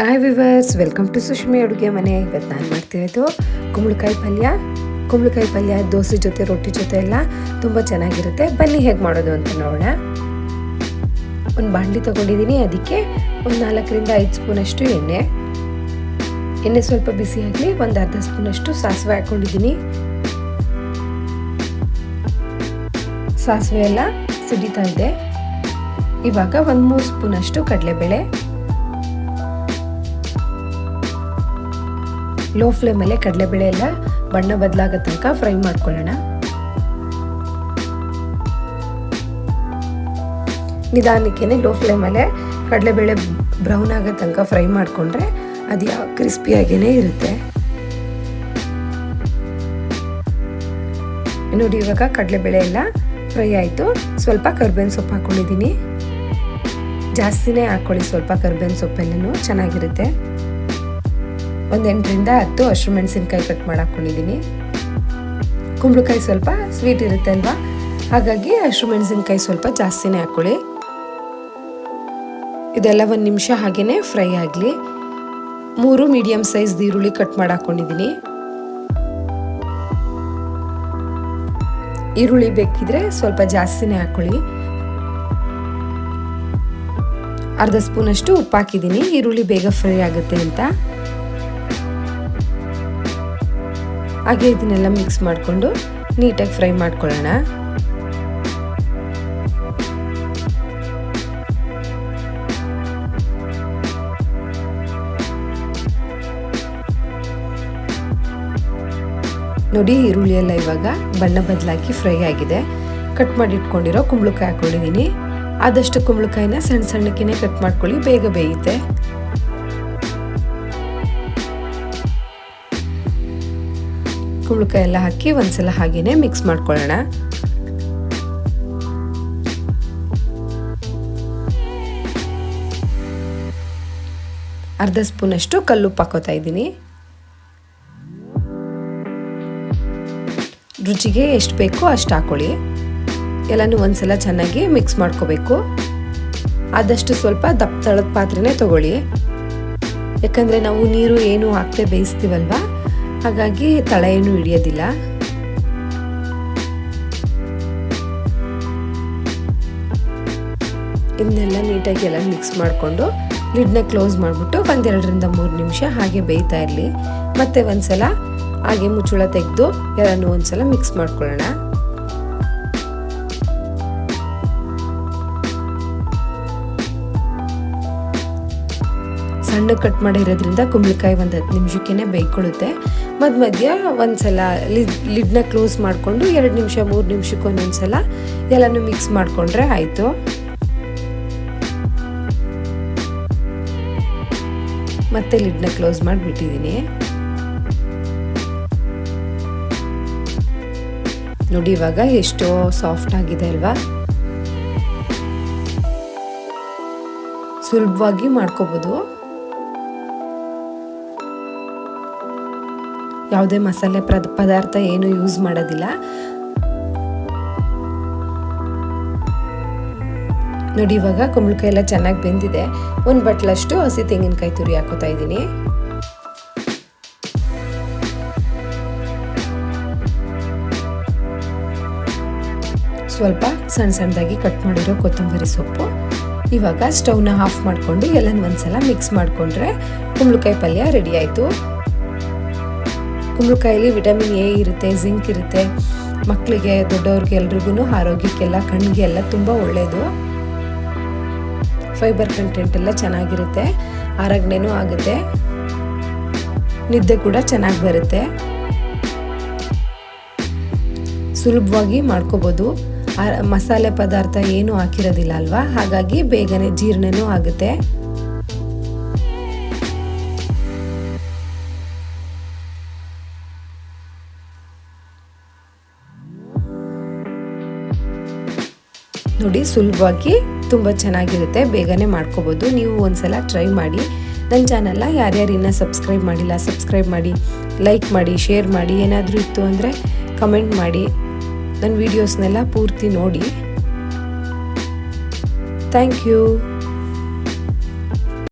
Hi viewers, welcome to ಸುಷ್ಮಿ ಅಡುಗೆ ಮನೆ. ಇವತ್ತು ನಾನು ಮಾಡ್ತಿರೋದು ಕುಂಬಳಕಾಯಿ ಪಲ್ಯ ದೋಸೆ ಜೊತೆ ರೊಟ್ಟಿ ಜೊತೆ ಎಲ್ಲ ತುಂಬ ಚೆನ್ನಾಗಿರುತ್ತೆ. ಬನ್ನಿ ಹೇಗೆ ಮಾಡೋದು ಅಂತ ನೋಡೋಣ. ಒಂದು ಬಾಣಲಿ ತೊಗೊಂಡಿದ್ದೀನಿ. ಅದಕ್ಕೆ ಒಂದು 4ರಿಂದ 5 ಸ್ಪೂನಷ್ಟು ಎಣ್ಣೆ ಸ್ವಲ್ಪ ಬಿಸಿ ಆಗಲಿ. ಒಂದು ಅರ್ಧ ಸ್ಪೂನಷ್ಟು ಸಾಸಿವೆ ಹಾಕ್ಕೊಂಡಿದ್ದೀನಿ. ಸಾಸಿವೆ ಎಲ್ಲ ಸಿಡಿತಾ ಇದೆ. ಇವಾಗ ಒಂದು 3 ಸ್ಪೂನಷ್ಟು ಕಡಲೆಬೇಳೆ. ಲೋ ಫ್ಲೇಮಲ್ಲೇ ಕಡಲೆಬೇಳೆ ಎಲ್ಲ ಬಣ್ಣ ಬದಲಾಗೋ ತನಕ ಫ್ರೈ ಮಾಡ್ಕೊಳ್ಳೋಣ. ನಿಧಾನಕ್ಕೇನೆ ಲೋ ಫ್ಲೇಮಲ್ಲೇ ಕಡಲೆಬೇಳೆ ಬ್ರೌನ್ ಆಗೋ ತನಕ ಫ್ರೈ ಮಾಡಿಕೊಂಡ್ರೆ ಅದು ಕ್ರಿಸ್ಪಿಯಾಗೇ ಇರುತ್ತೆ. ನೋಡಿ, ಇವಾಗ ಕಡಲೆಬೇಳೆ ಎಲ್ಲ ಫ್ರೈ ಆಯಿತು. ಸ್ವಲ್ಪ ಕರ್ಬೇವಿನ ಸೊಪ್ಪು ಹಾಕ್ಕೊಂಡಿದ್ದೀನಿ. ಜಾಸ್ತಿನೇ ಹಾಕ್ಕೊಳ್ಳಿ, ಸ್ವಲ್ಪ ಕರ್ಬೇವಿನ ಸೊಪ್ಪೆಲ್ಲನೂ ಚೆನ್ನಾಗಿರುತ್ತೆ. ಒಂದು 8ರಿಂದ 10 ಹಸಿಮೆಣಸಿನ್ಕಾಯಿ ಕಟ್ ಮಾಡಿ ಹಾಕ್ಕೊಂಡಿದ್ದೀನಿ. ಕುಂಬಳಕಾಯಿ ಸ್ವಲ್ಪ ಸ್ವೀಟ್ ಇರುತ್ತೆ ಅಲ್ವಾ, ಹಾಗಾಗಿ ಹಸಿಮೆಣಸಿನ್ಕಾಯಿ ಸ್ವಲ್ಪ ಜಾಸ್ತಿನೇ ಹಾಕ್ಕೊಳ್ಳಿ. ಇದೆಲ್ಲ 1 ನಿಮಿಷ ಹಾಗೇ ಫ್ರೈ ಆಗಲಿ. 3 ಮೀಡಿಯಮ್ ಸೈಜ್ ಈರುಳ್ಳಿ ಕಟ್ ಮಾಡಿ ಹಾಕ್ಕೊಂಡಿದ್ದೀನಿ. ಈರುಳ್ಳಿ ಬೇಕಿದ್ರೆ ಸ್ವಲ್ಪ ಜಾಸ್ತಿನೇ ಹಾಕ್ಕೊಳ್ಳಿ. ಅರ್ಧ ಸ್ಪೂನಷ್ಟು ಉಪ್ಪು ಹಾಕಿದ್ದೀನಿ, ಈರುಳ್ಳಿ ಬೇಗ ಫ್ರೈ ಆಗುತ್ತೆ ಅಂತ. ಹಾಗೆ ಇದನ್ನೆಲ್ಲ ಮಿಕ್ಸ್ ಮಾಡಿಕೊಂಡು ನೀಟಾಗಿ ಫ್ರೈ ಮಾಡ್ಕೊಳ್ಳೋಣ. ನೋಡಿ, ಈರುಳ್ಳಿ ಎಲ್ಲ ಇವಾಗ ಬಣ್ಣ ಬದಲಾಗಿ ಫ್ರೈ ಆಗಿದೆ. ಕಟ್ ಮಾಡಿ ಇಟ್ಕೊಂಡಿರೋ ಕುಂಬಳಕಾಯಿ ಹಾಕ್ಕೊಂಡಿದ್ದೀನಿ. ಆದಷ್ಟು ಕುಂಬಳಕಾಯಿನ ಸಣ್ಣ ಸಣ್ಣಕ್ಕೇ ಕಟ್ ಮಾಡ್ಕೊಳ್ಳಿ, ಬೇಗ ಬೇಯುತ್ತೆ. ಕುಂಬಳಕಾಯಿ ಎಲ್ಲ ಹಾಕಿ ಒಂದ್ಸಲ ಹಾಗೇನೆ ಮಿಕ್ಸ್ ಮಾಡ್ಕೊಳ್ಳೋಣ. ಅರ್ಧ ಸ್ಪೂನಷ್ಟು ಕಲ್ಲುಪ್ಪು ಹಾಕೋತಾ ಇದ್ದೀನಿ. ರುಚಿಗೆ ಎಷ್ಟು ಬೇಕೋ ಅಷ್ಟು ಹಾಕೊಳ್ಳಿ. ಎಲ್ಲನೂ ಒಂದ್ಸಲ ಚೆನ್ನಾಗಿ ಮಿಕ್ಸ್ ಮಾಡ್ಕೋಬೇಕು. ಆದಷ್ಟು ಸ್ವಲ್ಪ ದಪ್ಪ ತಳದ ಪಾತ್ರೆನೇ ತಗೊಳ್ಳಿ, ಯಾಕಂದರೆ ನಾವು ನೀರು ಏನು ಹಾಕದೆ ಬೇಯಿಸ್ತೀವಲ್ವ, ಹಾಗಾಗಿ ತಳ ಏನು ಹಿಡಿಯೋದಿಲ್ಲ. ಇದನ್ನೆಲ್ಲ ನೀಟಾಗಿ ಎಲ್ಲ ಮಿಕ್ಸ್ ಮಾಡಿಕೊಂಡು ಲಿಡ್ನ ಕ್ಲೋಸ್ ಮಾಡಿಬಿಟ್ಟು 1-2ರಿಂದ 3 ನಿಮಿಷ ಹಾಗೆ ಬೇಯ್ತಾ ಇರಲಿ. ಮತ್ತೆ ಒಂದ್ಸಲ ಹಾಗೆ ಮುಚ್ಚಳ ತೆಗೆದು ಎಲ್ಲನೂ ಒಂದ್ಸಲ ಮಿಕ್ಸ್ ಮಾಡ್ಕೊಳ್ಳೋಣ. ಸಣ್ಣ ಕಟ್ ಮಾಡಿರೋದ್ರಿಂದ ಕುಂಬಳಕಾಯಿ ಒಂದು 10 ನಿಮಿಷಕ್ಕೇ ಬೇಯ್ಕೊಳ್ಳುತ್ತೆ. ಮಧ್ಯ ಒಂದ್ಸಲ ಲಿಡ್ನ ಕ್ಲೋಸ್ ಮಾಡಿಕೊಂಡು 2 ನಿಮಿಷ 3 ನಿಮಿಷಕ್ಕೊಂದೊಂದ್ಸಲ ಎಲ್ಲನೂ ಮಿಕ್ಸ್ ಮಾಡಿಕೊಂಡ್ರೆ ಆಯಿತು. ಮತ್ತೆ ಲಿಡ್ನ ಕ್ಲೋಸ್ ಮಾಡಿಬಿಟ್ಟಿದ್ದೀನಿ. ನೋಡಿ, ಇವಾಗ ಎಷ್ಟೋ ಸಾಫ್ಟ್ ಆಗಿದೆ ಅಲ್ವಾ. ಸುಲಭವಾಗಿ ಮಾಡ್ಕೋಬೋದು. ಯಾವುದೇ ಮಸಾಲೆ ಪದಾರ್ಥ ಏನು ಯೂಸ್ ಮಾಡೋದಿಲ್ಲ. ನೋಡಿ, ಇವಾಗ ಕುಂಬಳಕಾಯಿ ಎಲ್ಲ ಚೆನ್ನಾಗಿ ಬೆಂದಿದೆ. 1 ಬಟ್ಲಷ್ಟು ಹಸಿ ತೆಂಗಿನಕಾಯಿ ತುರಿ ಹಾಕೋತಾ ಇದ್ದೀನಿ. ಸ್ವಲ್ಪ ಸಣ್ಣದಾಗಿ ಕಟ್ ಮಾಡಿರೋ ಕೊತ್ತಂಬರಿ ಸೊಪ್ಪು. ಇವಾಗ ಸ್ಟವ್ನ ಆಫ್ ಮಾಡಿಕೊಂಡು ಎಲ್ಲನೂ ಒಂದ್ಸಲ ಮಿಕ್ಸ್ ಮಾಡಿಕೊಂಡ್ರೆ ಕುಂಬಳಕಾಯಿ ಪಲ್ಯ ರೆಡಿ ಆಯಿತು. ಕುಂಬಳಕಾಯಲ್ಲಿ ವಿಟಮಿನ್ ಎ ಇರುತ್ತೆ, ಜಿಂಕ್ ಇರುತ್ತೆ. ಮಕ್ಕಳಿಗೆ, ದೊಡ್ಡವ್ರಿಗೆ, ಎಲ್ರಿಗೂ ಆರೋಗ್ಯಕ್ಕೆಲ್ಲ, ಕಣ್ಣಿಗೆ ಎಲ್ಲ ತುಂಬ ಒಳ್ಳೆಯದು. ಫೈಬರ್ ಕಂಟೆಂಟ್ ಎಲ್ಲ ಚೆನ್ನಾಗಿರುತ್ತೆ. ಆರೋಗ್ಯನೂ ಆಗುತ್ತೆ, ನಿದ್ದೆ ಕೂಡ ಚೆನ್ನಾಗಿ ಬರುತ್ತೆ. ಸುಲಭವಾಗಿ ಮಾಡ್ಕೋಬೋದು. ಮಸಾಲೆ ಪದಾರ್ಥ ಏನು ಹಾಕಿರೋದಿಲ್ಲ ಅಲ್ವಾ, ಹಾಗಾಗಿ ಬೇಗನೆ ಜೀರ್ಣನೂ ಆಗುತ್ತೆ. ನೋಡಿ, ಸುಲಭವಾಗಿ ತುಂಬ ಚೆನ್ನಾಗಿರುತ್ತೆ, ಬೇಗನೆ ಮಾಡ್ಕೋಬೋದು. ನೀವು ಒಂದ್ಸಲ ಟ್ರೈ ಮಾಡಿ. ನನ್ನ ಚಾನಲ್ನ ಯಾರ್ಯಾರು ಇನ್ನೂ ಸಬ್ಸ್ಕ್ರೈಬ್ ಮಾಡಿಲ್ಲ, ಸಬ್ಸ್ಕ್ರೈಬ್ ಮಾಡಿ, ಲೈಕ್ ಮಾಡಿ, ಶೇರ್ ಮಾಡಿ. ಏನಾದರೂ ಇತ್ತು ಅಂದರೆ ಕಮೆಂಟ್ ಮಾಡಿ. ನನ್ನ ವೀಡಿಯೋಸ್ನೆಲ್ಲ ಪೂರ್ತಿ ನೋಡಿ. Thank you.